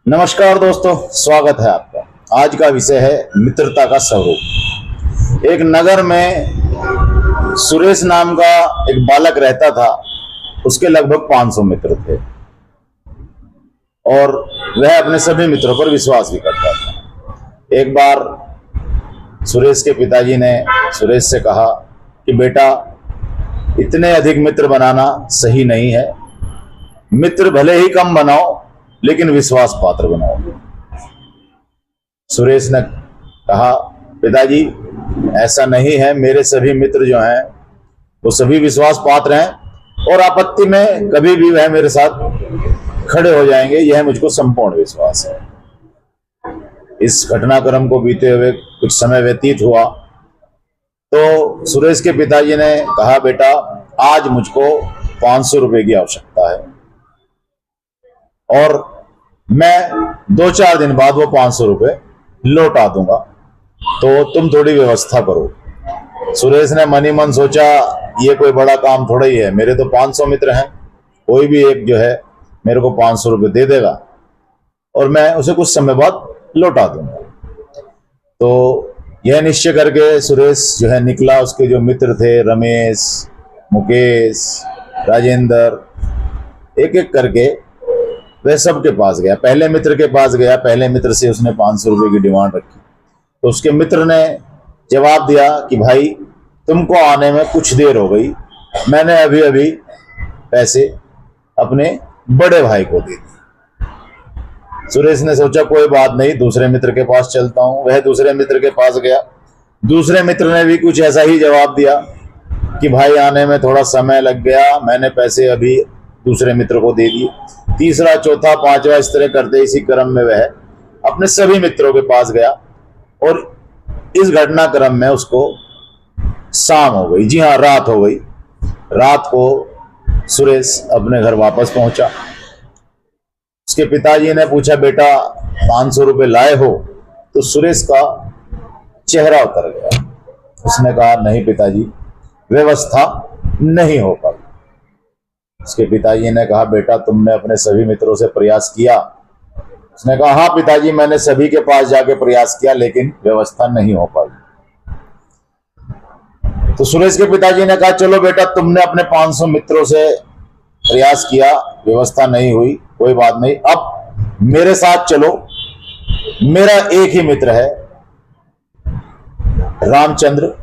नमस्कार दोस्तों, स्वागत है आपका। आज का विषय है मित्रता का स्वरूप। एक नगर में सुरेश नाम का एक बालक रहता था। उसके लगभग 500 मित्र थे और वह अपने सभी मित्रों पर विश्वास भी करता था। एक बार सुरेश के पिताजी ने सुरेश से कहा कि बेटा, इतने अधिक मित्र बनाना सही नहीं है। मित्र भले ही कम बनाओ लेकिन विश्वास पात्र बनाओ। सुरेश ने कहा, पिताजी ऐसा नहीं है, मेरे सभी मित्र जो हैं वो सभी विश्वास पात्र हैं और आपत्ति में कभी भी वह मेरे साथ खड़े हो जाएंगे, यह मुझको संपूर्ण विश्वास है। इस घटनाक्रम को बीते हुए कुछ समय व्यतीत हुआ तो सुरेश के पिताजी ने कहा, बेटा आज मुझको 500 रुपए की आवश्यकता है और मैं 2-4 दिन बाद वो 500 रुपए लौटा दूंगा, तो तुम थोड़ी व्यवस्था करो। सुरेश ने मनी मन सोचा, ये कोई बड़ा काम थोड़ा ही है, मेरे तो 500 मित्र हैं, कोई भी एक जो है मेरे को 500 रुपए दे देगा और मैं उसे कुछ समय बाद लौटा दूंगा। तो यह निश्चय करके सुरेश जो है निकला। उसके जो मित्र थे, रमेश, मुकेश, राजेंद्र, एक एक करके वह सबके पास गया। पहले मित्र के पास गया, पहले मित्र से उसने 500 रुपए की डिमांड रखी तो उसके मित्र ने जवाब दिया कि भाई तुमको आने में कुछ देर हो गई, मैंने अभी अभी पैसे अपने बड़े भाई को दे दिए। सुरेश ने सोचा कोई बात नहीं, दूसरे मित्र के पास चलता हूं। वह दूसरे मित्र के पास गया। दूसरे मित्र ने भी कुछ ऐसा ही जवाब दिया कि भाई आने में थोड़ा समय लग गया, मैंने पैसे अभी दूसरे मित्र को दे दिए। तीसरा, चौथा, पांचवा, इस तरह करते इसी क्रम में वह अपने सभी मित्रों के पास गया और इस घटनाक्रम में उसको शाम हो गई। जी हाँ, रात हो गई। रात को सुरेश अपने घर वापस पहुंचा। उसके पिताजी ने पूछा, बेटा 500 रुपए लाए हो? तो सुरेश का चेहरा उतर गया। उसने कहा, नहीं पिताजी, व्यवस्था नहीं हो पाई। उसके पिताजी ने कहा, बेटा तुमने अपने सभी मित्रों से प्रयास किया? उसने कहा, हाँ पिताजी, मैंने सभी के पास जाके प्रयास किया लेकिन व्यवस्था नहीं हो पाई। तो सुरेश के पिताजी ने कहा, चलो बेटा, तुमने अपने 500 मित्रों से प्रयास किया, व्यवस्था नहीं हुई, कोई बात नहीं, अब मेरे साथ चलो। मेरा एक ही मित्र है, रामचंद्र,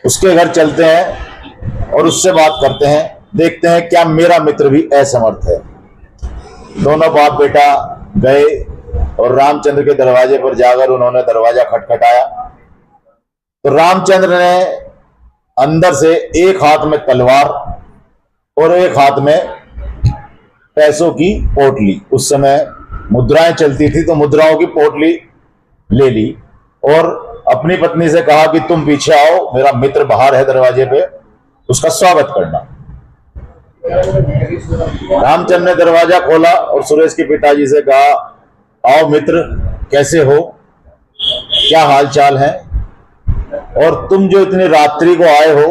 उसके घर चलते हैं और उससे बात करते हैं, देखते हैं क्या मेरा मित्र भी असमर्थ है। दोनों बाप बेटा गए और रामचंद्र के दरवाजे पर जाकर उन्होंने दरवाजा खटखटाया तो रामचंद्र ने अंदर से एक हाथ में तलवार और एक हाथ में पैसों की पोटली, उस समय मुद्राएं चलती थी तो मुद्राओं की पोटली ले ली और अपनी पत्नी से कहा कि तुम पीछे आओ, मेरा मित्र बाहर है दरवाजे पे, उसका स्वागत करना। रामचंद्र ने दरवाजा खोला और सुरेश के पिताजी से कहा, आओ मित्र, कैसे हो, क्या हाल चाल है? और तुम जो इतनी रात्रि को आए हो,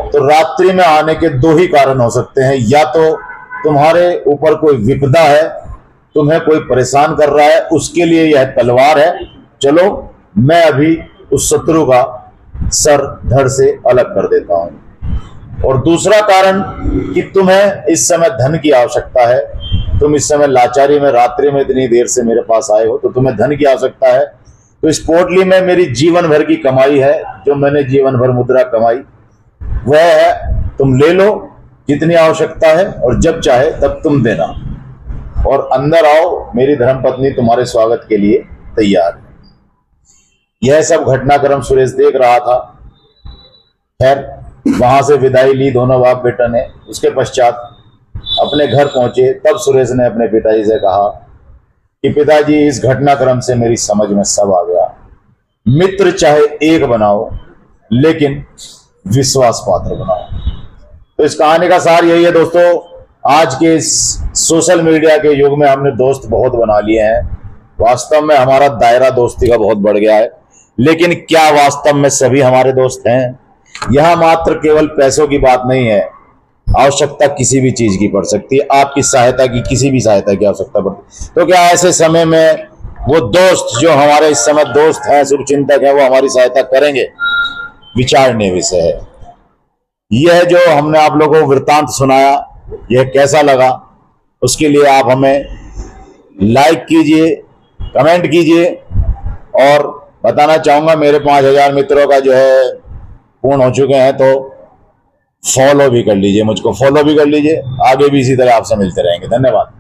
तो रात्रि में आने के 2 ही कारण हो सकते हैं, या तो तुम्हारे ऊपर कोई विपदा है, तुम्हें कोई परेशान कर रहा है, उसके लिए यह तलवार है, चलो मैं अभी उस शत्रु का सर धड़ से अलग कर देता हूं। और दूसरा कारण कि तुम्हें इस समय धन की आवश्यकता है, तुम इस समय लाचारी में रात्रि में इतनी देर से मेरे पास आए हो तो तुम्हें धन की आवश्यकता है, तो इस पोटली में मेरी जीवन भर की कमाई है, जो मैंने जीवन भर मुद्रा कमाई वह है, तुम ले लो जितनी आवश्यकता है और जब चाहे तब तुम देना, और अंदर आओ, मेरी धर्मपत्नी तुम्हारे स्वागत के लिए तैयार है। यह सब घटनाक्रम सुरेश देख रहा था। खैर, वहां से विदाई ली दोनों बाप बेटा ने। उसके पश्चात अपने घर पहुंचे तब सुरेश ने अपने पिताजी से कहा कि पिताजी, इस घटनाक्रम से मेरी समझ में सब आ गया, मित्र चाहे एक बनाओ लेकिन विश्वास पात्र बनाओ। तो इस कहानी का सार यही है दोस्तों, आज के इस सोशल मीडिया के युग में हमने दोस्त बहुत बना लिए हैं, वास्तव में हमारा दायरा दोस्ती का बहुत बढ़ गया है, लेकिन क्या वास्तव में सभी हमारे दोस्त हैं? यह मात्र केवल पैसों की बात नहीं है, आवश्यकता किसी भी चीज की पड़ सकती है, आपकी सहायता की, किसी भी सहायता की आवश्यकता पड़ती है। तो क्या ऐसे समय में वो दोस्त जो हमारे इस समय दोस्त हैं, शुभचिंतक हैं, वो हमारी सहायता करेंगे? विचारणीय विषय है। यह जो हमने आप लोगों को वृत्तांत सुनाया, यह कैसा लगा, उसके लिए आप हमें लाइक कीजिए, कमेंट कीजिए। और बताना चाहूंगा, मेरे 5000 मित्रों का जो है पूर्ण हो चुके हैं, तो फॉलो भी कर लीजिए, मुझको फॉलो भी कर लीजिए। आगे भी इसी तरह आपसे मिलते रहेंगे। धन्यवाद।